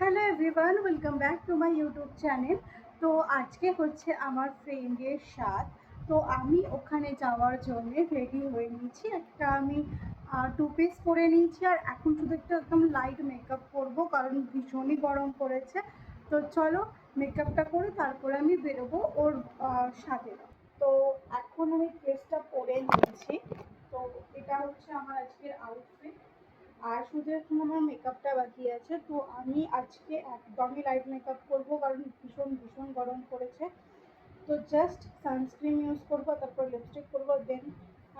Hello everyone, welcome back to my YouTube channel. তো আজকে হচ্ছে আমার ফ্রেন্ডের সাথ। তো আমি ওখানে যাওয়ার জন্য রেডি হয়ে নিয়েছি। একটা আমি টু পিস পরে নিয়েছি, আর এখন শুধু একটা একদম লাইট মেকআপ করবো কারণ ভীষণই গরম পড়েছে। তো চলো মেকআপটা করে তারপরে আমি বেরোবো ওর সাথে। তো এখন আমি ড্রেসটা পরে নিয়েছি। তো এটা হচ্ছে আমার আজকের আউটফিট। আর শুধু এখন আমার মেকআপটা বাকি আছে। তো আমি আজকে একদমই লাইট মেকআপ করব কারণ ভীষণ ভীষণ গরম পড়েছে। তো জাস্ট সানস্ক্রিন ইউজ করবো, তারপর লিপস্টিক করবো, দেন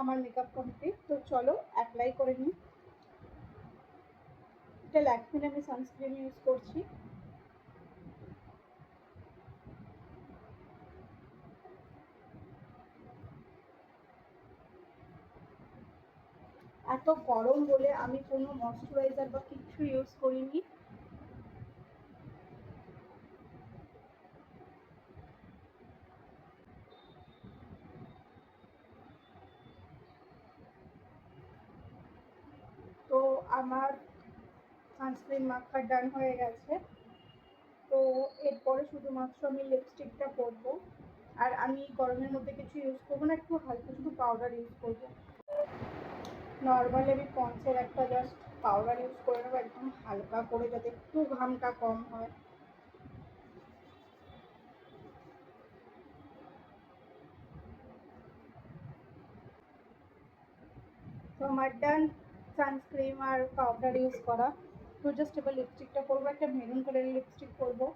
আমার মেকআপ কমপ্লিট। তো চলো অ্যাপ্লাই করে নিই। এটা ল্যাকমির আমি সানস্ক্রিন ইউজ করছি। এত গরম বলে আমি কোনো ময়শ্চারাইজার বা কিছু ইউজ করিনি। তো আমার সানস্ক্রিন মাখা ডান হয়ে গেছে। তো এরপরে শুধুমাত্র আমি লিপস্টিকটা পরবো। আর আমি গরমের মধ্যে কিছু ইউজ করবো না, একটু হালকা শুধু পাউডার ইউজ করবো। নর্মালি আমি পন্সের একটা জাস্ট পাউডার ইউজ করে নেবো, একদম হালকা করে, যাতে একটু ঘামটা কম হয়। তো আমার ডান সানস্ক্রিন আর পাউডার ইউজ করা। তো জাস্ট এবার লিপস্টিকটা করবো, একটা মেরুন কালারের লিপস্টিক করবো।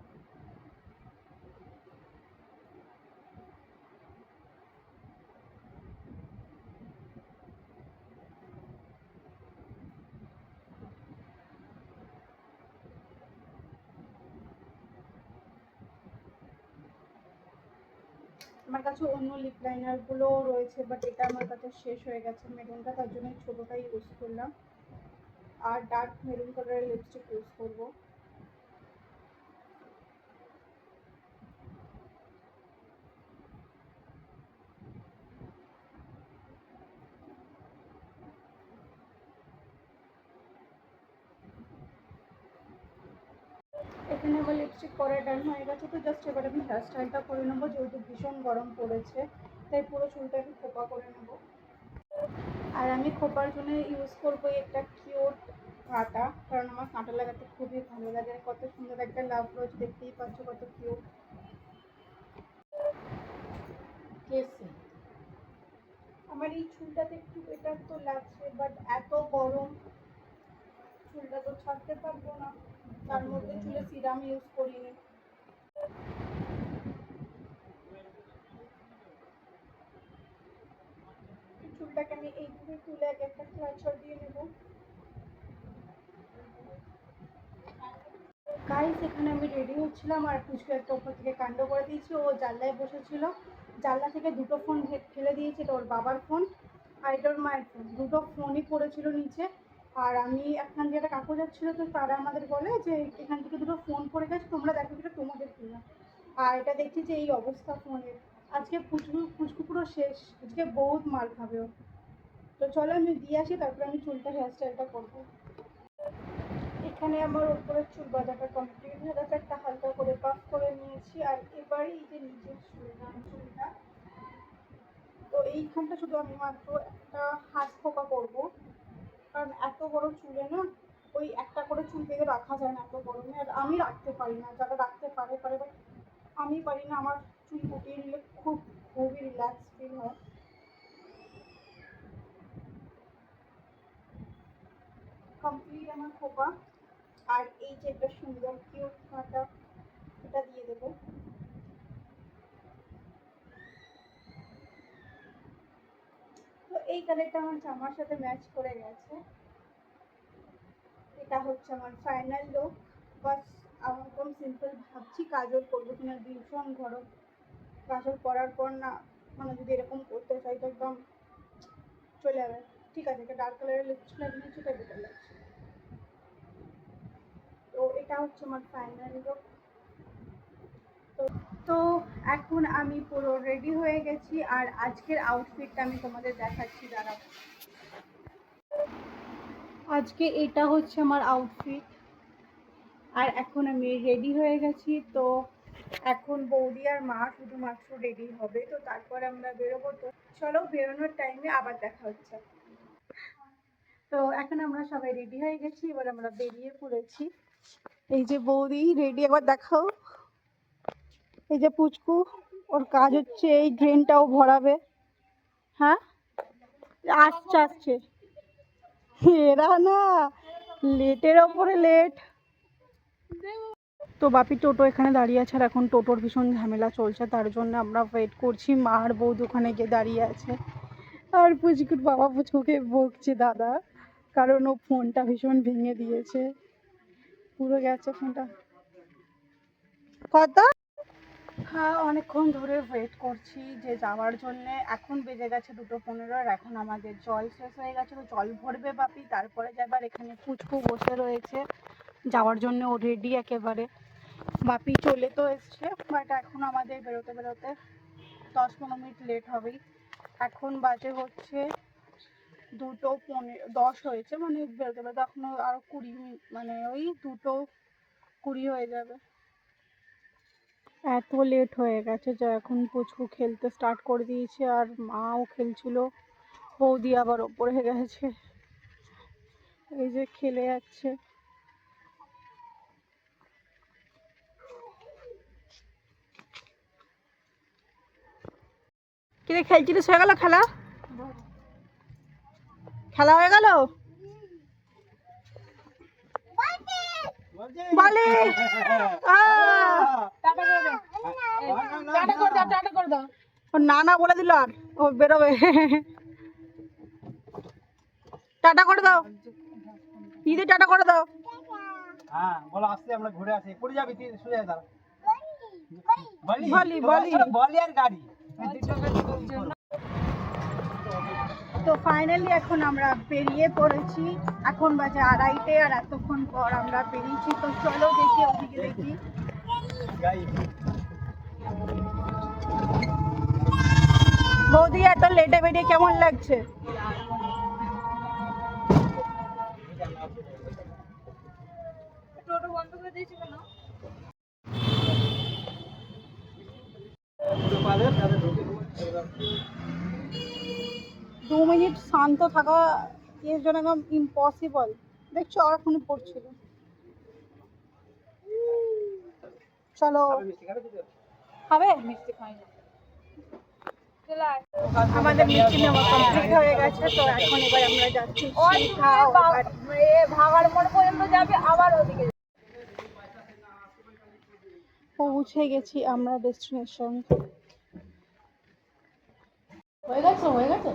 আমার কাছে অন্য লিপ লাইনারগুলোও রয়েছে, বাট এটা আমার কাছে শেষ হয়ে গেছে মেরুনটা, তার জন্য ছোটোটাই ইউজ করলাম। আর ডার্ক মেরুন কালারের লিপস্টিক ইউজ করবো। এখানে আমার লিপস্টিক পরে ডান হয়ে গেছে। তো জাস্ট এবার আমি হেয়ার স্টাইলটা করে নেবো, যেহেতু ভীষণ গরম পড়েছে তাই পুরো চুলটা আমি খোপা করে নেবো। আর আমি খোপার জন্য ইউজ করবো একটা কিউট কাঁটা, কারণ আমার কাঁটা লাগাতে খুবই ভালো লাগে। কত সুন্দর একটা লাভ রোজ, দেখতেই পাচ্ছ কত কিউট। কেসে আমার এই চুলটাতে একটু বেটার তো লাগছে, বাট এত গরম চুলটা তো ছাড়তে পারবো না। তার মধ্যে চুলে সিরাম ইউজ করিনি। চুলটাকে আমি এইভাবে তুলে আগে একটা ক্লাচার দিয়ে নেবো। গাইস এখানে আমি রেডি হচ্ছিলাম, আর পুচকু একটা উপর থেকে কাণ্ড করে দিয়েছি। ও জানলায় বসেছিল, জানলা থেকে দুটো ফোন ফেলে দিয়েছে। এটা ওর বাবার ফোন আর এটা ওর মায়ের ফোন, দুটো ফোনই পড়েছিল নিচে। আর আমি এখান দিয়ে একটা কাকু যাচ্ছিল, তো তারা আমাদের বলে যে এখান থেকে দুটো ফোন পড়ে গেছে, তোমরা দেখো যেটা তোমাদের কিনা। আর এটা দেখছি যে এই অবস্থা ফোনের। আজকে পুচকু পুচকু পুরো শেষ, আজকে বহুত মার খাবে ও। তো চলো আমি দিয়ে আসি, তারপরে আমি চুলটা হেয়ার স্টাইলটা করবো। এখানে আমার উপরের চুল বাঁধাটা কমপ্লিট হয়ে গেছে, একটা হালকা করে পাফ করে নিয়েছি। আর এবার এই যে নিচের চুলটা, তো এইখানটা শুধু আমি মাত্র একটা হাত ফোঁকা করবো, কারণ এত বড় চুলে না ওই একটা করে চুল বেঁধে রাখা যায় না এত গরমে। আর আমি রাখতে পারি না, যারা রাখতে পারে পারে, বাট আমি পারি না। আমার চুল গুটিয়ে নিলে খুবই রিল্যাক্স ফিল হয়। কমপ্লিট আমার খোপা। আর এই যে একটা সুন্দর কিউট কাঁটা, এটা দিয়ে দেবো। তো এই কালারটা আমার জামার সাথে ম্যাচ করে গেছে। এটা হচ্ছে আমার ফাইনাল লুক। বাস আমার একদম সিম্পল ভাবছি কাজল করবো কিনা, ভীষণ গরম। কাজল করার পর না, মানে যদি এরকম করতে চাই তো একদম চলে যাবে। ঠিক আছে, এটা ডার্ক কালারের লিপস্টিক লাগিয়ে নিচ্ছি, তাই বেটার লাগছে। তো এটা হচ্ছে আমার ফাইনাল লুক। তো তো এখন আমি পুরো রেডি হয়ে গেছি, আর আজকের আউটফিটটা আমি তোমাদের দেখাচ্ছি, দাঁড়াও। আজকে এটা হচ্ছে আমার আউটফিট। আর এখন আমি রেডি হয়ে গেছি। তো এখন বৌদি আর মা শুধুমাত্র রেডি হবে, তো তারপরে আমরা বেরোবো। তো চলো, বেরোনোর টাইমে আবার দেখা হচ্ছে। তো এখন আমরা সবাই রেডি হয়ে গেছি, এবার আমরা বেরিয়ে পড়েছি। এই যে বৌদি রেডি, একবার দেখাও। এই যে পুচকু, ওর কাজ হচ্ছে এই ড্রেনটাও ভরাবে। হ্যাঁ, আসছে আসছে। এরা না লেটের ওপরে লেট। তো বাপি টোটো এখানে দাঁড়িয়ে আছে, আর এখন টোটোর ভীষণ ঝামেলা চলছে, তার জন্য আমরা ওয়েট করছি। মা আর বৌদি ওখানে গিয়ে দাঁড়িয়ে আছে, আর পুচকুর বাবা পুচকুকে বকছে দাদা, কারণ ও ফোনটা ভীষণ ভেঙে দিয়েছে, পুরো গেছে ফোনটা। কত? হ্যাঁ, অনেকক্ষণ ধরে ওয়েট করছি যে যাওয়ার জন্যে। এখন বেজে গেছে 2:15, আর এখন আমাদের জল শেষ হয়ে গেছে, তো জল ভরবে বাপি, তারপরে যাবার। এখানে পুচকু বসে রয়েছে যাওয়ার জন্য, ও রেডি একেবারে। বাপি চলে তো এসছে, বাট এখন আমাদের বেরোতে বেরোতে 10-15 মিনিট লেট হবেই। এখন বাজে হচ্ছে 2:10 হয়েছে, মানে বেরোতে বেরোতে এখনো আরো 20 মিনিট, মানে ওই 2:20 হয়ে যাবে। এত লেট হয়ে গেছে যে এখন পুচকু খেলতে স্টার্ট করে দিয়েছে, আর মাও খেলছিল, বৌদি আবার ওপরে গেছে, এই যে খেলে যাচ্ছে। কিরে খেলছিলিস, হয়ে গেল খেলা? খেলা হয়ে গেল? বলে না না বলে দিল, আর ও বেরোবে। টাটা করে দাও দিদি, টাটা করে দাও। হ্যাঁ বলো, আসতে আমরা ঘুরে আসি। পড়ে যাবি তুই, শুয়ে যা। বলি বলি বলি আর গাড়ি। তো ফাইনালি এখন আমরা বেরিয়ে পড়েছি, এখন বাজে 2:30, আর এতক্ষণ পর আমরা বেরিয়েছি। তো চলো দেখি, ওদিকে দেখি। বৌদি এত লেটে বেরিয়ে কেমন লাগছে? টোটো বন্ধ করে দিয়েছি কেন? 2 মিনিট শান্ত থাকা এর জন্য একদম ইম্পসিবল। দেখছো আর এখনই পড়ছিল। চলো, খাবে? মিষ্টি খাই না। আমাদের মিষ্টি নেওয়া কমপ্লিট হয়ে গেছে, তো এখন এবার আমরা যাচ্ছি ভাগার মোড় পর্যন্ত যাবে, আবার ওদিকে পৌঁছে গেছি আমরা ডেস্টিনেশন। হয়ে গেছে, হয়ে গেছে।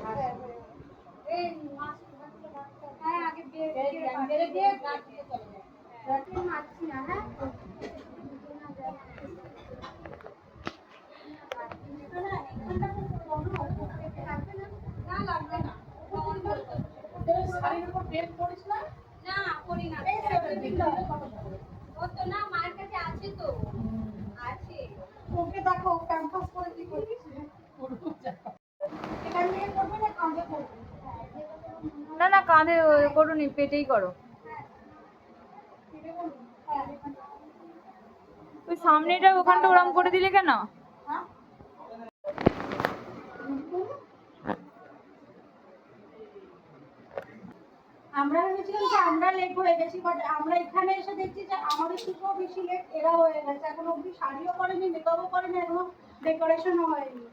ওকে দেখো ক্যাম্পাস করে কি করছে। এখান থেকে করবে না কাঁধে করবে? না না, কাঁধে করোনি, পেটেই করো। ওই সামনেটা ওখানটা ওরম করে দিলে কেন? আমরা ভেবেছিলাম যে আমরা লেট হয়ে গেছি, বাট আমরা এখানে এসে দেখছি যে আমাদের থেকেও বেশি লেট এরা হয়ে গেছে। এখন অব্দি শাড়িও করেনি, মেকআপও করেনি, এখনো ডেকোরেশনও হয়নি।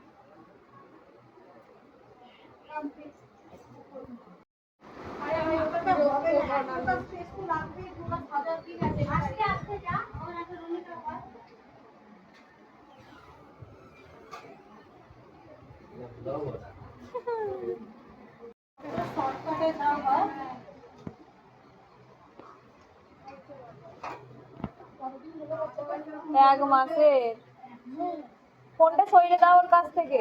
আরে আমি ওটা হবে না, ওটা স্পেস তো লাগবে, পুরো সাজা কি আছে। আস্তে আস্তে যা, আমার একটা রুমটা হয়। এটা শর্টকাটে যাওয়া হয়। 1 মাসের ফোনটা সরিয়ে দাও ওর কাছ থেকে।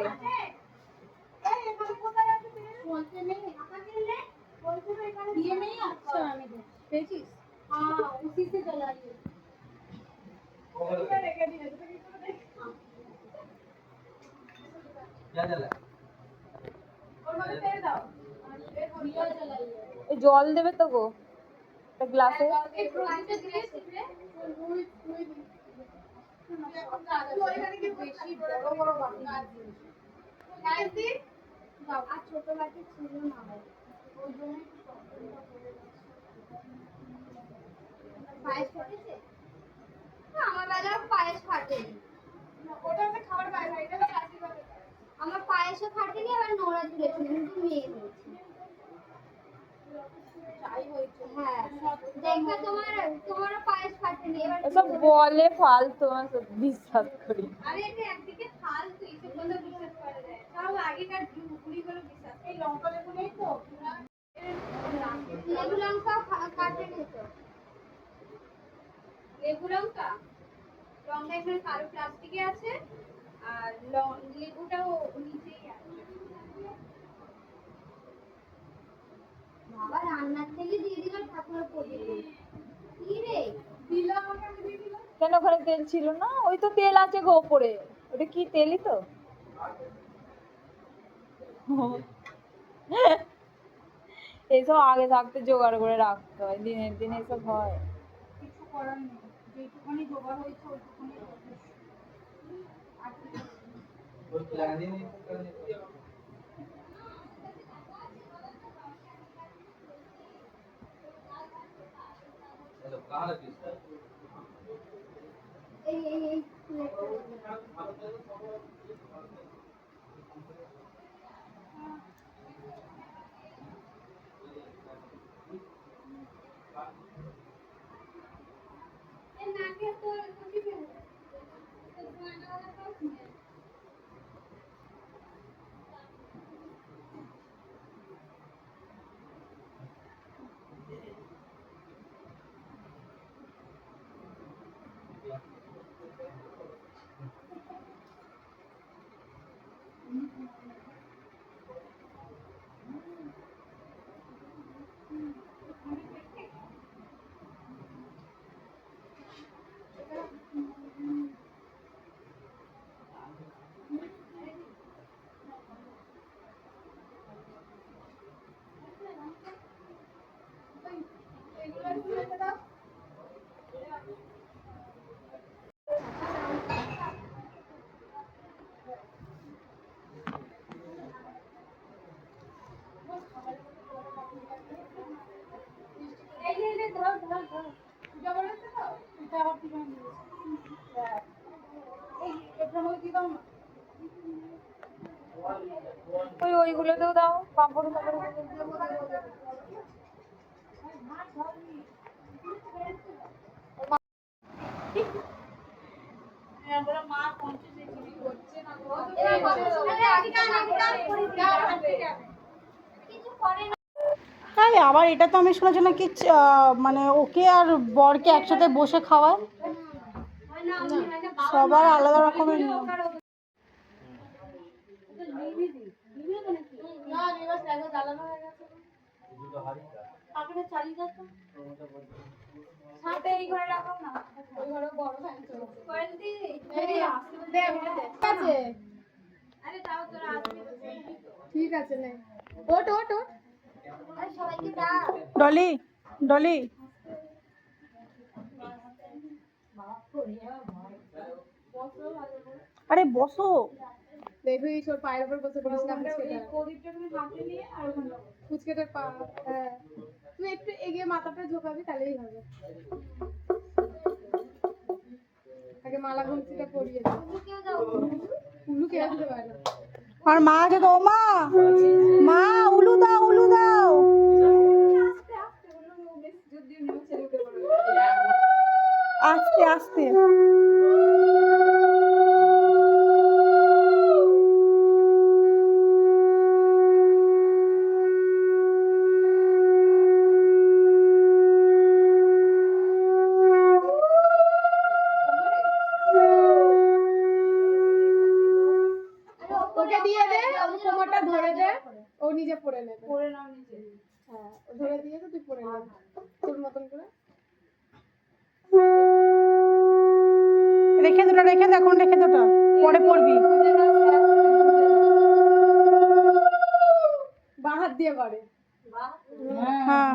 ये नहीं अच्छा पेचिस, हाँ उसी से जलाइए। क्या चला? জল দেবে তো গো গ্লাসে। বেশি বড় বড় বাটি আর ছোট বাটি ছিল না ওই জন্য পায়েস ফাটেছে আমার বেলাও পায়েস ফাটেনি ওটা হচ্ছে খাবার বাইরে এটা হচ্ছে আশীর্বাদ আমার পায়েসও ফাটেনি আবার নোড়া ঝুলেছিল কিন্তু মেয়ে হয়েছে যাই হয়েছে হ্যাঁ দেখবে তোমারও পায়েস ফাটেনি এবার এসব বলে ফালতু, আমার সব বিশ্বাস করি। আরে এটা একদিকে ফালতু এসব বলে বিশ্বাস করা যায় তাও আগেকার বুড়িগুলো বিশ্বাস এই লঙ্কা লেবু নেই তো লেবু লঙ্কা কাটে নিত লেবু লঙ্কা লঙ্কা এখানে কালো প্লাস্টিকে আছে আর লেবুটাও নিচেই আছে বাবা রান্নার থেকে দিয়ে দিল ঠাকুরের পড়ে কি রে দিলাম আমাকে দিয়ে দিল কেন ওখানে তেল ছিল না? ওই তো তেল আছে গো ওপরে, ওটা কি তেলই তো। এইসব আগে থাকতে জোগাড় করে রাখতে হয়, দিনের দিন এসব হয়। কিছু করার নেই যেটুকুনি জোগাড় হয়েছে ওইটুকুনি এই নাকে তো খুশি পেল ওইগুলোতেও দাও, পাঁপড় পাঁপড়। তাই আবার এটা তো আমি শুনেছি নাকি মানে ওকে আর বরকে একসাথে বসে খাওয়ায় সবার আলাদা রকমের নিয়ম এই ঘরে রাখো না, ওই ঘরে বড় ফ্যান চলছে। আরে তাও তোরা আসবি তো। ঠিক আছে নে ওট ওট ওট ডলি ডলি আরে বসো দেখো এই সব পায়ের উপর বসে পড়েছিলাম ফুচকেটার পা হ্যাঁ তুই একটু এগিয়ে মাথাটা ঝোঁকাবি তাহলেই হবে আগে মালা ঘুমছিটা পরিয়ে দাও উলু কে আসতে পারে না আর মা আছে তো মা মা উলু দাও উলু দাও আস্তে আস্তে ওকে দিয়ে দে কোমরটা ধরে দে ও নিজে পড়ে নেবে পড়ে নাও নিজে হ্যাঁ ও ধরে দিয়ে তো তুই পড়ে নেবে তোর মতন করে রেখে দে এখন রেখে দে পরে পড়বি বাঁ হাত দিয়ে করে হ্যাঁ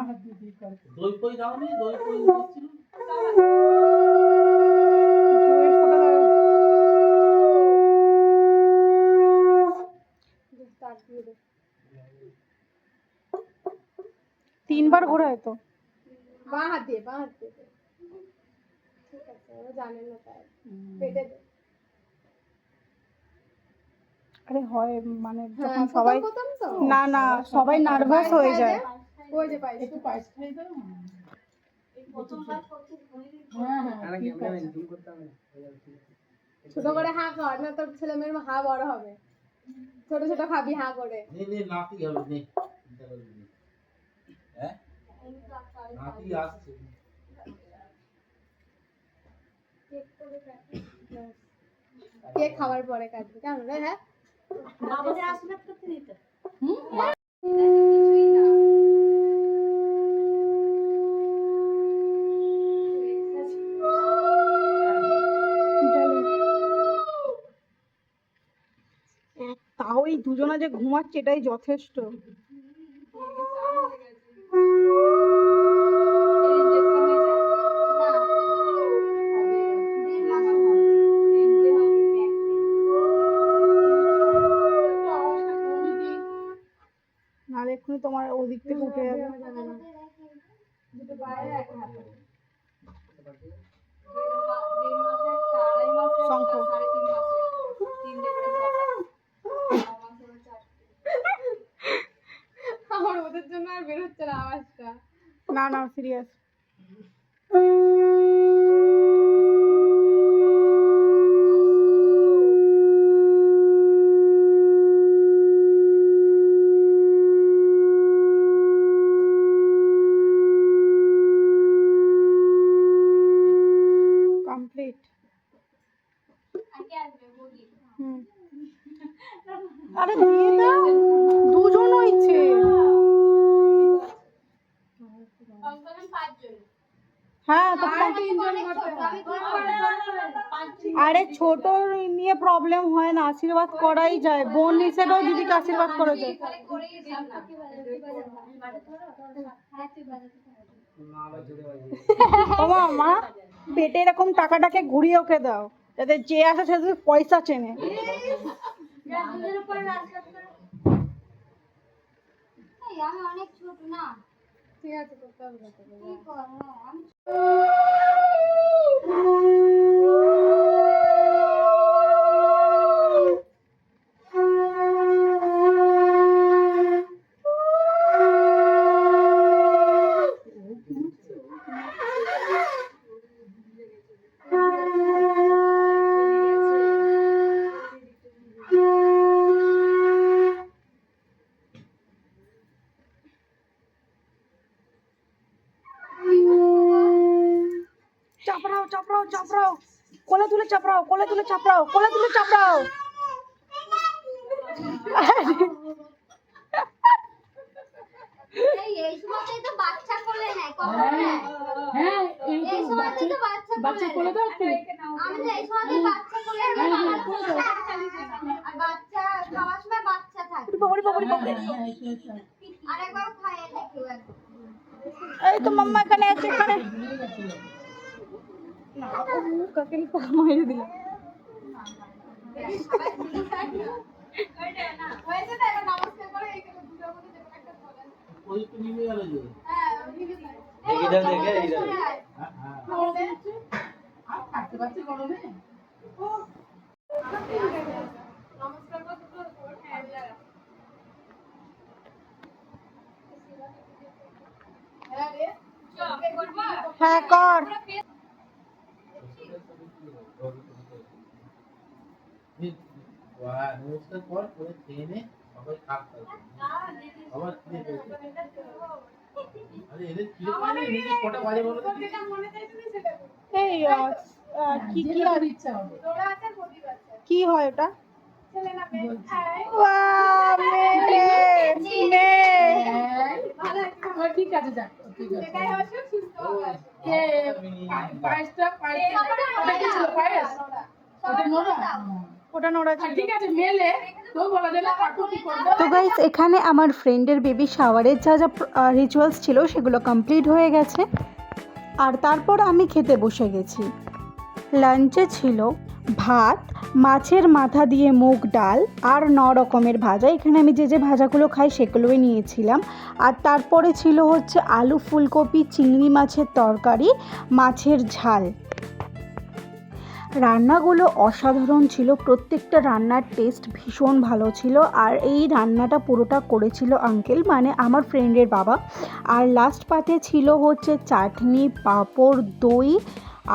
দই কই দাওনি দই কই দিছিল দইয়ের ফোঁটা দাও জানে না তাই পেটে আরে হয় মানে হ্যাঁ, যখন সবাই প্রথম তো না না সবাই নার্ভাস হয়ে যায়। ওই যে পাইস একটু পায়েস খাই দাও। ছোট করে হা খাওয়া না তোর ছেলে মেয়ের হা বড় হবে ছোট ছোট খাবি হা করে কেক খাওয়ার পরে কাটবি কেন রে হ্যাঁ তাও এই দুজনা যে ঘুমাচ্ছে এটাই যথেষ্ট। নাহলে এক্ষুনি তোমার ওদিক থেকে উঠে যাবে। শঙ্খ। আমার ওদের জন্য আর বের হচ্ছে না আওয়াজটা না না সিরিয়াস। কমপ্লিট। আরে দিয়ে দাও, দুজন হয়েছে। হ্যাঁ তো আরে ছোট নিয়ে প্রবলেম হয় না, আশীর্বাদ করাই যায়, বোন হিসেবেও দিদিকে আশীর্বাদ করা যায়। ওমা মা পেটে এরকম টাকাটাকে ঘুরিয়ে ওকে দাও যাতে যে আসে সে পয়সা চেনে। আমি অনেক ছোট না ঠিক আছে করতে হবে কি করবো আমি চাপড়াও চাপড়াও চাপড়াও, কোলে তুলে চাপড়াও, কোলে তুলে চাপড়াও, কোলে তুলে চাপড়াও। এই সময়তেই তো বাচ্চা কোলে নেয় কখন নেয় হ্যাঁ এই এই তো সময়তেই তো বাচ্চা কোলে দাও একটু। আমি তো এই সময়তেই বাচ্চা কোলে নেয় আর বাচ্চা খাওয়ার সময় বাচ্চা থাকে বাবারে বাবারে বাবারে, আর একবার খাইয়ে দেখি একবার এই তো মাম্মা এখানে আছে, এখানে না ও মুখ কাকে পাকা মাইরে দিল। হয়েছে না এবার নমস্কার করে এইখানে দুটোর মধ্যে যেকোনো একটা বলেন হ্যাঁ কাটতে পারছি গরমে। নমস্কার করে দুটো হ্যাঁ হ্যাঁ রে হ্যাঁ কর। নমস্কার কর করে খেয়ে নে সবাই খাক আবার খেয়ে ফেলছে। আরে এদের কি কটা বাজে বলো তো? যেটা মনে চাই তুমি সেটা করো। এই কি কি যেটা ইচ্ছা হবে। তোরা আছে প্রদীপ আছে কি হয় ওটা? ছেলে না মেয়ে হ্যাঁ ওয়াও মেয়ে মেয়ে। ভালো আছে ঠিক আছে যাক ঠিক আছে। এটাই হচ্ছে সুস্থ হবে কে পায়েসটা পায়েস ওটা কি ছিল পায়েস? ওটা নোরা? ওটা নোড়া ছিল। ঠিক আছে মেলে তো বলা দিলে কাকু কি করবে? তো গাইস এখানে আমার ফ্রেন্ডের বেবি শাওয়ারের যা যা রিচুয়ালস ছিল সেগুলো কমপ্লিট হয়ে গেছে, আর তারপর আমি খেতে বসে গেছি। লাঞ্চে ছিল ভাত, মাছের মাথা দিয়ে মুগ ডাল আর 9 রকমের ভাজা। এখানে আমি যে যে ভাজাগুলো খাই সেগুলোই নিয়েছিলাম। আর তারপরে ছিল হচ্ছে আলু ফুলকপি চিংড়ি মাছের তরকারি, মাছের ঝাল। রান্নাগুলো অসাধারণ ছিল, প্রত্যেকটা রান্নার টেস্ট ভীষণ ভালো ছিল। আর এই রান্নাটা পুরোটা করেছিল আঙ্কেল, মানে আমার ফ্রেন্ডের বাবা। আর লাস্ট পাতে ছিল হচ্ছে চাটনি, পাঁপড়, দই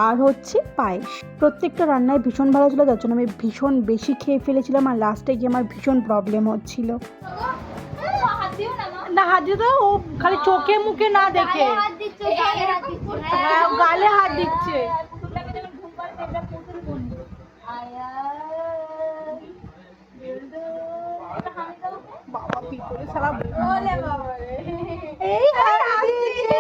আর হচ্ছে পায়েস। প্রত্যেকটা রান্নায় ভীষণ ভালো ছিল, যার জন্য আমি ভীষণ বেশি খেয়ে ফেলেছিলাম আর লাস্টে গিয়ে আমার ভীষণ প্রবলেম হচ্ছিল। হাত দিও না মা। না হাত দিতে ও খালি চোখে মুখে না দেখে, গালে হাত দিচ্ছে, গালে হাত দিচ্ছে। হ্যাঁ ও গালে হাত দিচ্ছে। পুতুলটাকে যখন ঘুম পাড়ে দেখবে পুতুল বন্ধু। আয়া বাবা ভিতরে সারা ওলে বাবা রে। এই হাত দিচ্ছে।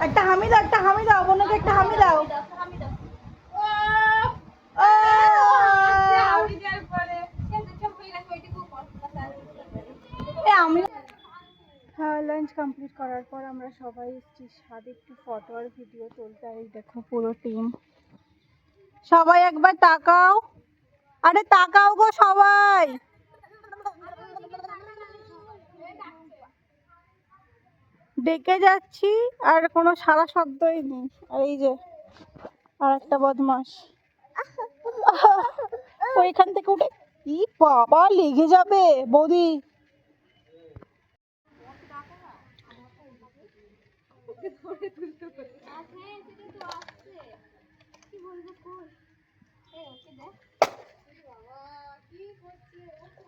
একটা হামি দাও, একটা হামি দাও, বোনকে একটা হামি দাও। হ্যাঁ, লাঞ্চ কমপ্লিট করার পর আমরা সবাই এসেছি ছাদে একটু ফটো আর ভিডিও তুলতে। আর এই দেখো পুরো টিম, সবাই একবার তাকাও, আরে তাকাও গো সবাই। ডেকে যাচ্ছি আর কোনো সারা শব্দই নেই। আর এই যে আর একটা বদমাস ওইখান থেকে উঠে, ই বাবা লেগে যাবে বৌদি।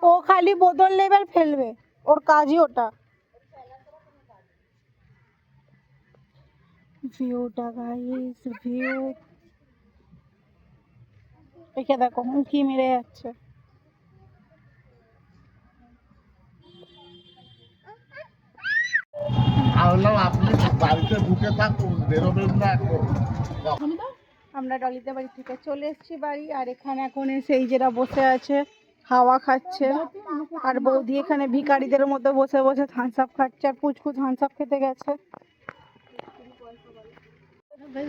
ও খালি বোতল নেবে আর ফেলবে, ওর কাজই ওটা। ভিউটা গাইস, ভিউ দেখে দেখো উঁকি মেরে যাচ্ছে। আপনি বাড়িতে ঢুকে থাকুন, বেরোবেন না এখন। আমরা ডলিতে বাড়ি থেকে চলে এসেছি বাড়ি। আর এখানে এখন এসে এই যেটা বসে আছে হাওয়া খাচ্ছে, আর বৌদি এখানে ভিখারিদের মতো বসে বসে থামস আপ খাচ্ছে, আর পুচকু থামস আপ খেতে গেছে।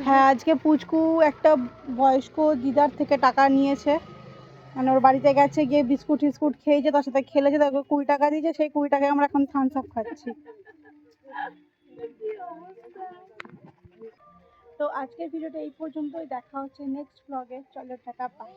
হ্যাঁ আজকে পুচকু একটা বয়স্ক দিদার থেকে টাকা নিয়েছে, মানে ওর বাড়িতে গেছে, গিয়ে বিস্কুট টিস্কুট খেয়েছে, তার সাথে খেলেছে, তাকে 20 টাকা দিয়েছে, সেই 20 টাকায় আমরা এখন থামস আপ খাচ্ছি। তো আজকের ভিডিওটা এই পর্যন্তই, দেখা হচ্ছে নেক্সট ব্লগে। চলো টাটা, বাই।